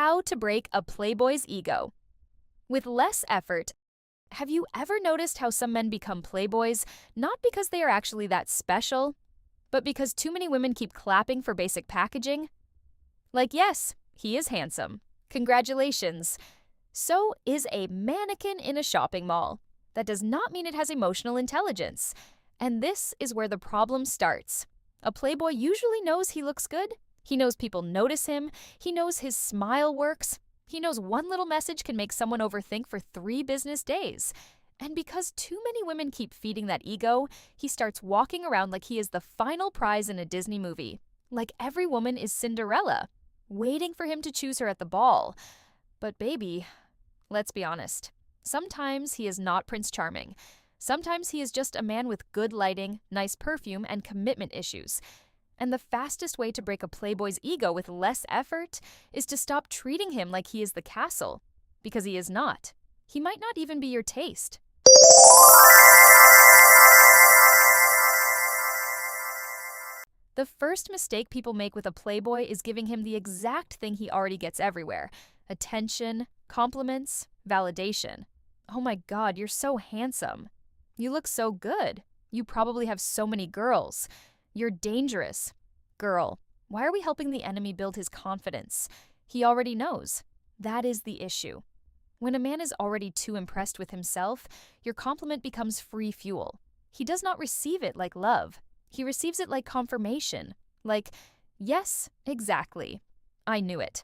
How to break a playboy's ego. With less effort, have you ever noticed how some men become playboys not because they are actually that special, but because too many women keep clapping for basic packaging? Like, yes, he is handsome. Congratulations. So is a mannequin in a shopping mall. That does not mean it has emotional intelligence. And this is where the problem starts. A playboy usually knows he looks good. He knows people notice him. He knows his smile works. He knows one little message can make someone overthink for 3 business days. And because too many women keep feeding that ego, he starts walking around like he is the final prize in a Disney movie. Like every woman is Cinderella, waiting for him to choose her at the ball. But baby, let's be honest. Sometimes he is not Prince Charming. Sometimes he is just a man with good lighting, nice perfume, and commitment issues. And the fastest way to break a playboy's ego with less effort is to stop treating him like he is the castle. Because he is not. He might not even be your taste. The first mistake people make with a playboy is giving him the exact thing he already gets everywhere: attention, compliments, validation. Oh my God, you're so handsome. You look so good. You probably have so many girls. You're dangerous. Girl, why are we helping the enemy build his confidence? He already knows. That is the issue. When a man is already too impressed with himself, your compliment becomes free fuel. He does not receive it like love. He receives it like confirmation. Like, yes, exactly. I knew it.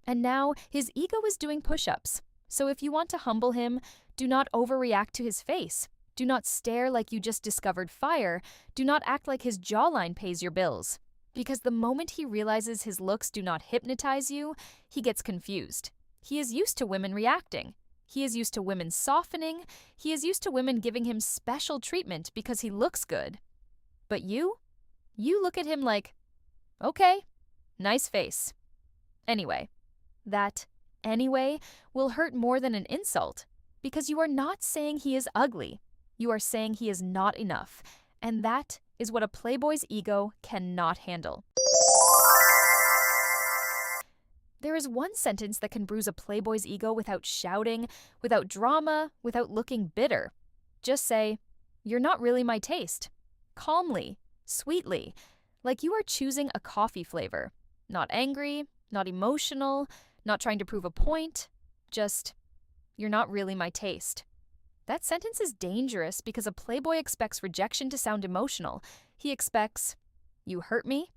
And now his ego is doing push-ups. So if you want to humble him, do not overreact to his face. Do not stare like you just discovered fire. Do not act like his jawline pays your bills. Because the moment he realizes his looks do not hypnotize you, he gets confused. He is used to women reacting. He is used to women softening. He is used to women giving him special treatment because he looks good. But you look at him like, okay, nice face. Anyway, that anyway will hurt more than an insult because you are not saying he is ugly. You are saying he is not enough, and that is what a playboy's ego cannot handle. There is one sentence that can bruise a playboy's ego without shouting, without drama, without looking bitter. Just say, "You're not really my taste." Calmly, sweetly, like you are choosing a coffee flavor. Not angry, not emotional, not trying to prove a point. Just, "You're not really my taste." That sentence is dangerous because a playboy expects rejection to sound emotional. He expects, "You hurt me?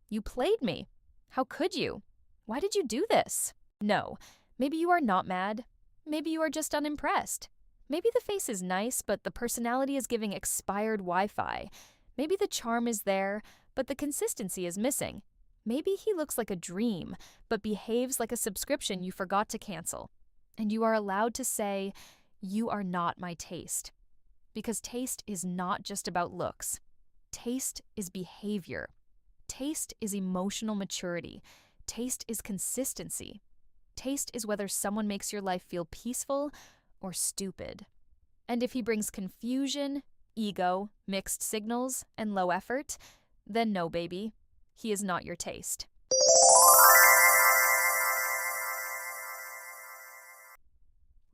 You played me. How could you? Why did you do this?" No, maybe you are not mad. Maybe you are just unimpressed. Maybe the face is nice, but the personality is giving expired Wi-Fi. Maybe the charm is there, but the consistency is missing. Maybe he looks like a dream, but behaves like a subscription you forgot to cancel. And you are allowed to say, "You are not my taste." Because taste is not just about looks. Taste is behavior. Taste is emotional maturity. Taste is consistency. Taste is whether someone makes your life feel peaceful or stupid. And if he brings confusion, ego, mixed signals, and low effort, then no, baby, he is not your taste.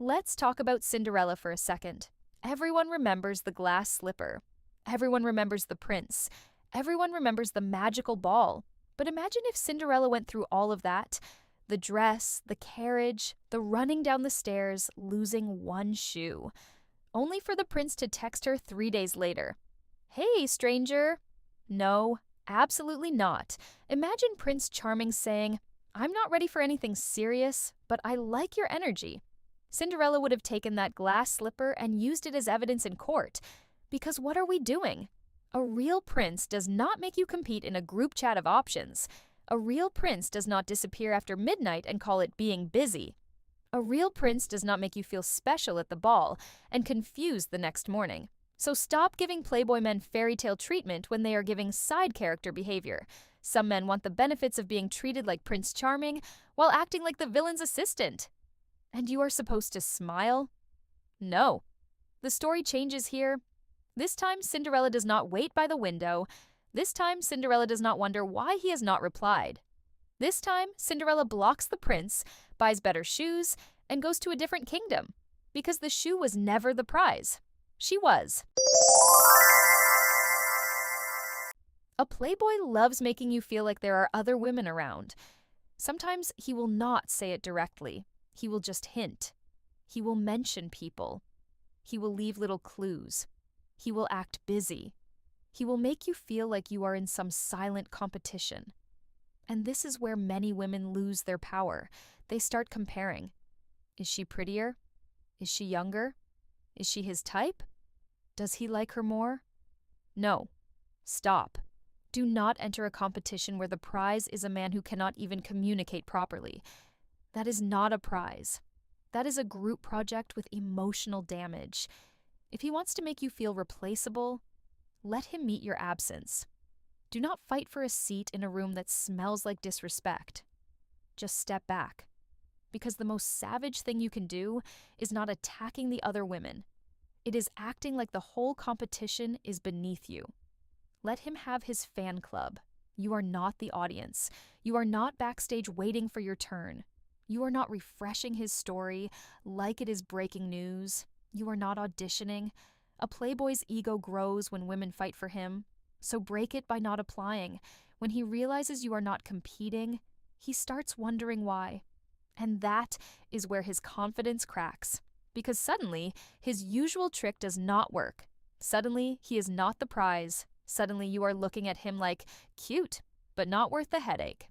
Let's talk about Cinderella for a second. Everyone remembers the glass slipper. Everyone remembers the prince. Everyone remembers the magical ball. But imagine if Cinderella went through all of that: the dress, the carriage, the running down the stairs, losing one shoe. Only for the prince to text her 3 days later. "Hey, stranger." No, absolutely not. Imagine Prince Charming saying, "I'm not ready for anything serious, but I like your energy." Cinderella would have taken that glass slipper and used it as evidence in court. Because what are we doing? A real prince does not make you compete in a group chat of options. A real prince does not disappear after midnight and call it being busy. A real prince does not make you feel special at the ball and confused the next morning. So stop giving playboy men fairy tale treatment when they are giving side character behavior. Some men want the benefits of being treated like Prince Charming while acting like the villain's assistant. And you are supposed to smile? No. The story changes here. This time, Cinderella does not wait by the window. This time, Cinderella does not wonder why he has not replied. This time, Cinderella blocks the prince, buys better shoes, and goes to a different kingdom. Because the shoe was never the prize. She was. A playboy loves making you feel like there are other women around. Sometimes he will not say it directly. He will just hint. He will mention people. He will leave little clues. He will act busy. He will make you feel like you are in some silent competition. And this is where many women lose their power. They start comparing. Is she prettier? Is she younger? Is she his type? Does he like her more? No. Stop. Do not enter a competition where the prize is a man who cannot even communicate properly. That is not a prize. That is a group project with emotional damage. If he wants to make you feel replaceable, let him meet your absence. Do not fight for a seat in a room that smells like disrespect. Just step back. Because the most savage thing you can do is not attacking the other women. It is acting like the whole competition is beneath you. Let him have his fan club. You are not the audience. You are not backstage waiting for your turn. You are not refreshing his story like it is breaking news. You are not auditioning. A playboy's ego grows when women fight for him. So break it by not applying. When he realizes you are not competing, he starts wondering why. And that is where his confidence cracks. Because suddenly, his usual trick does not work. Suddenly, he is not the prize. Suddenly, you are looking at him like, cute, but not worth the headache.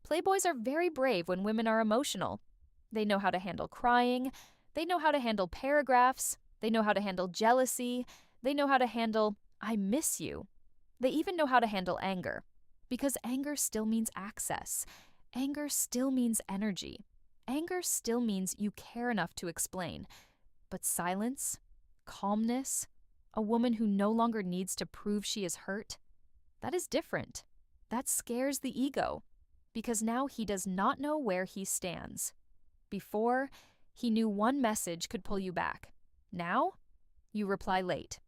Playboys are very brave when women are emotional. They know how to handle crying. They know how to handle paragraphs. They know how to handle jealousy. They know how to handle, I miss you. They even know how to handle anger. Because anger still means access. Anger still means energy. Anger still means you care enough to explain. But silence, calmness, a woman who no longer needs to prove she is hurt, that is different. That scares the ego. Because now he does not know where he stands. Before, he knew one message could pull you back. Now, you reply late.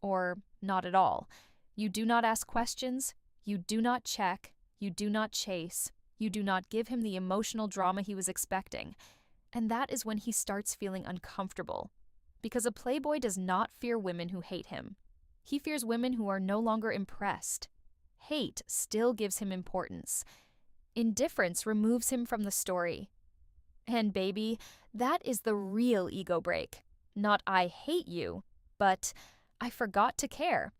Or not at all. You do not ask questions. You do not check. You do not chase. You do not give him the emotional drama he was expecting. And that is when he starts feeling uncomfortable. Because a playboy does not fear women who hate him. He fears women who are no longer impressed. Hate still gives him importance. Indifference removes him from the story. And baby, that is the real ego break. Not I hate you, but I forgot to care.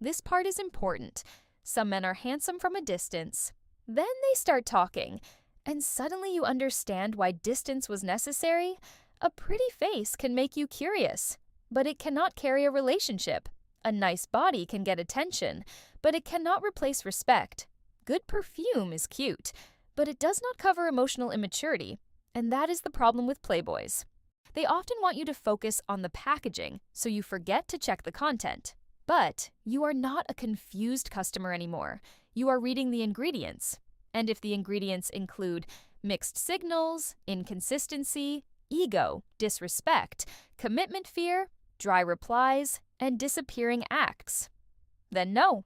This part is important. Some men are handsome from a distance. Then they start talking, and suddenly you understand why distance was necessary. A pretty face can make you curious, but it cannot carry a relationship. A nice body can get attention, but it cannot replace respect. Good perfume is cute, but it does not cover emotional immaturity, and that is the problem with playboys. They often want you to focus on the packaging, so you forget to check the content. But you are not a confused customer anymore. You are reading the ingredients. And if the ingredients include mixed signals, inconsistency, ego, disrespect, commitment fear, dry replies, and disappearing acts, then no.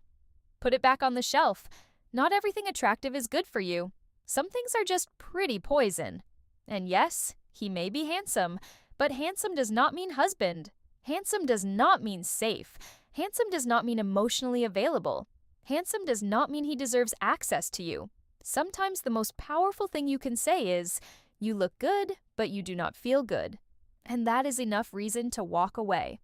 Put it back on the shelf. Not everything attractive is good for you. Some things are just pretty poison. And yes, he may be handsome, but handsome does not mean husband. Handsome does not mean safe. Handsome does not mean emotionally available. Handsome does not mean he deserves access to you. Sometimes the most powerful thing you can say is, you look good, but you do not feel good. And that is enough reason to walk away.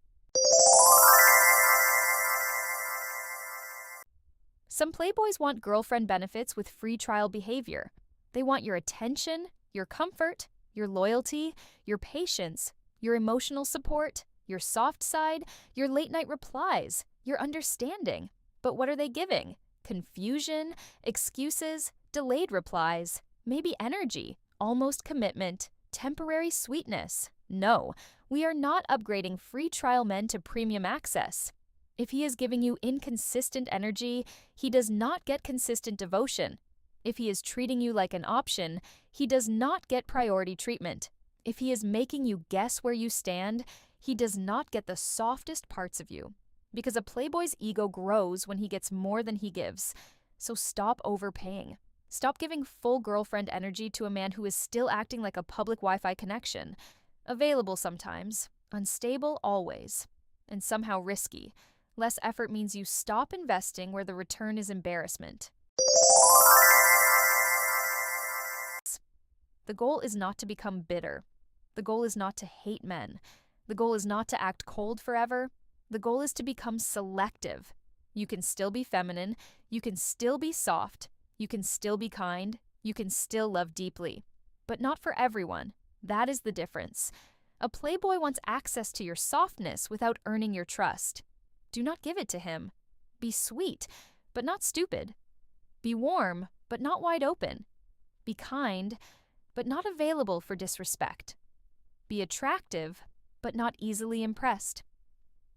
Some playboys want girlfriend benefits with free trial behavior. They want your attention, your comfort, your loyalty, your patience, your emotional support, your soft side, your late-night replies, your understanding. But what are they giving? Confusion, excuses, delayed replies, maybe energy, almost commitment, temporary sweetness. No, we are not upgrading free trial men to premium access. If he is giving you inconsistent energy, he does not get consistent devotion. If he is treating you like an option, he does not get priority treatment. If he is making you guess where you stand, He does not get the softest parts of you. Because a playboy's ego grows when he gets more than he gives. So stop overpaying. Stop giving full girlfriend energy to a man who is still acting like a public Wi-Fi connection. Available sometimes, unstable always, and somehow risky. Less effort means you stop investing where the return is embarrassment. The goal is not to become bitter. The goal is not to hate men. The goal is not to act cold forever. The goal is to become selective. You can still be feminine. You can still be soft. You can still be kind. You can still love deeply. But not for everyone. That is the difference. A playboy wants access to your softness without earning your trust. Do not give it to him. Be sweet, but not stupid. Be warm, but not wide open. Be kind, but not available for disrespect. Be attractive, but not easily impressed.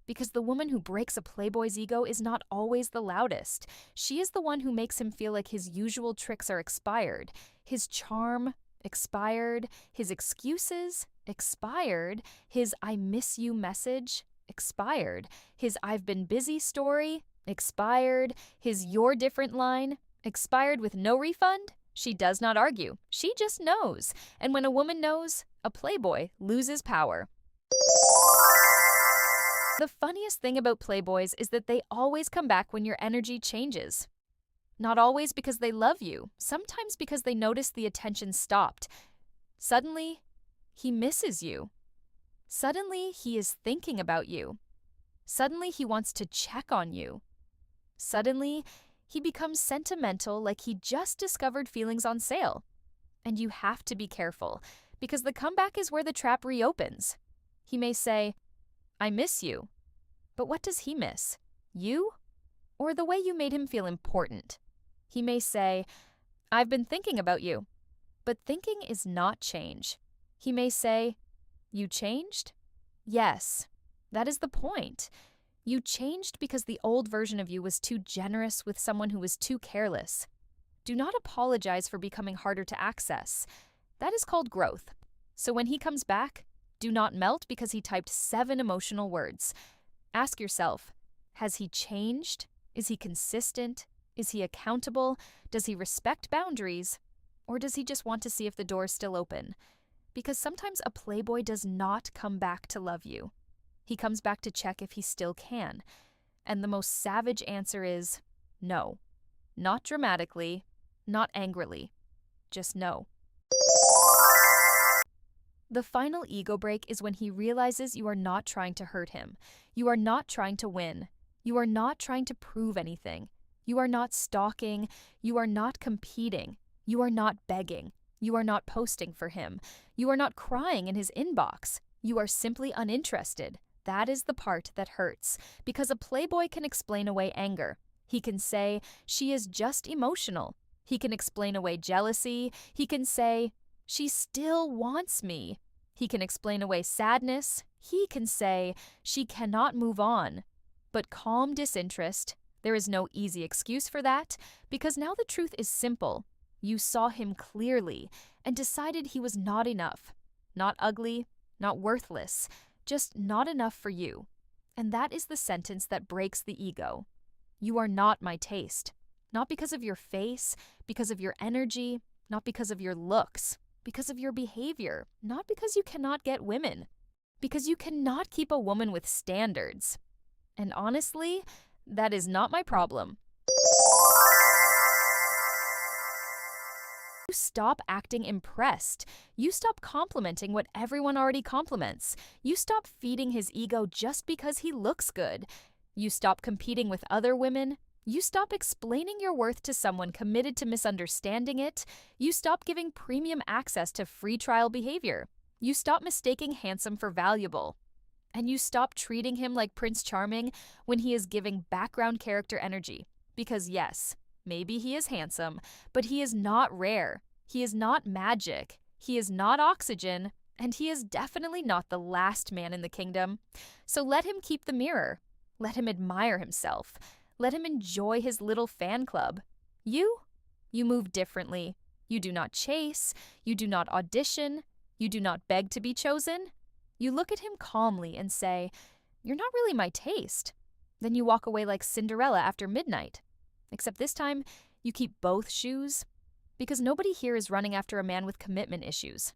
Because the woman who breaks a playboy's ego is not always the loudest. She is the one who makes him feel like his usual tricks are expired, his charm expired, his excuses expired, his "I miss you" message expired, his "I've been busy" story expired, his "you're different" line expired with no refund. She does not argue. She just knows. And when a woman knows, a playboy loses power. The funniest thing about playboys is that they always come back when your energy changes. Not always because they love you, sometimes because they notice the attention stopped. Suddenly, he misses you. Suddenly, he is thinking about you. Suddenly, he wants to check on you. Suddenly, he becomes sentimental like he just discovered feelings on sale. And you have to be careful, because the comeback is where the trap reopens. He may say, "I miss you." But what does he miss? You? Or the way you made him feel important? He may say, "I've been thinking about you." But thinking is not change. He may say, "You changed?" Yes, that is the point. You changed because the old version of you was too generous with someone who was too careless. Do not apologize for becoming harder to access. That is called growth. So when he comes back, do not melt because he typed 7 emotional words. Ask yourself, has he changed? Is he consistent? Is he accountable? Does he respect boundaries? Or does he just want to see if the door is still open? Because sometimes a playboy does not come back to love you. He comes back to check if he still can. And the most savage answer is no. Not dramatically, not angrily. Just no. The final ego break is when he realizes you are not trying to hurt him. You are not trying to win. You are not trying to prove anything. You are not stalking. You are not competing. You are not begging. You are not posting for him. You are not crying in his inbox. You are simply uninterested. That is the part that hurts, because a playboy can explain away anger. He can say, "She is just emotional." He can explain away jealousy. He can say, "She still wants me." He can explain away sadness. He can say, "She cannot move on." But calm disinterest, there is no easy excuse for that, because now the truth is simple. You saw him clearly and decided he was not enough. Not ugly, not worthless, just not enough for you. And that is the sentence that breaks the ego. You are not my taste. Not because of your face, because of your energy, not because of your looks, because of your behavior, not because you cannot get women, because you cannot keep a woman with standards. And honestly, that is not my problem. You stop acting impressed. You stop complimenting what everyone already compliments. You stop feeding his ego just because he looks good. You stop competing with other women. You stop explaining your worth to someone committed to misunderstanding it. You stop giving premium access to free trial behavior. You stop mistaking handsome for valuable. And you stop treating him like Prince Charming when he is giving background character energy. Because yes, maybe he is handsome, but he is not rare. He is not magic. He is not oxygen. And he is definitely not the last man in the kingdom. So let him keep the mirror. Let him admire himself. Let him enjoy his little fan club. You move differently. You do not chase. You do not audition. You do not beg to be chosen. You look at him calmly and say, "You're not really my taste." Then you walk away like Cinderella after midnight. Except this time, you keep both shoes, because nobody here is running after a man with commitment issues.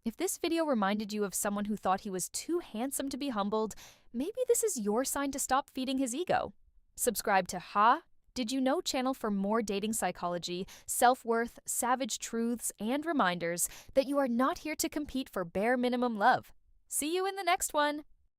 If this video reminded you of someone who thought he was too handsome to be humbled, maybe this is your sign to stop feeding his ego. Subscribe to Did You Know channel for more dating psychology, self-worth, savage truths, and reminders that you are not here to compete for bare minimum love. See you in the next one!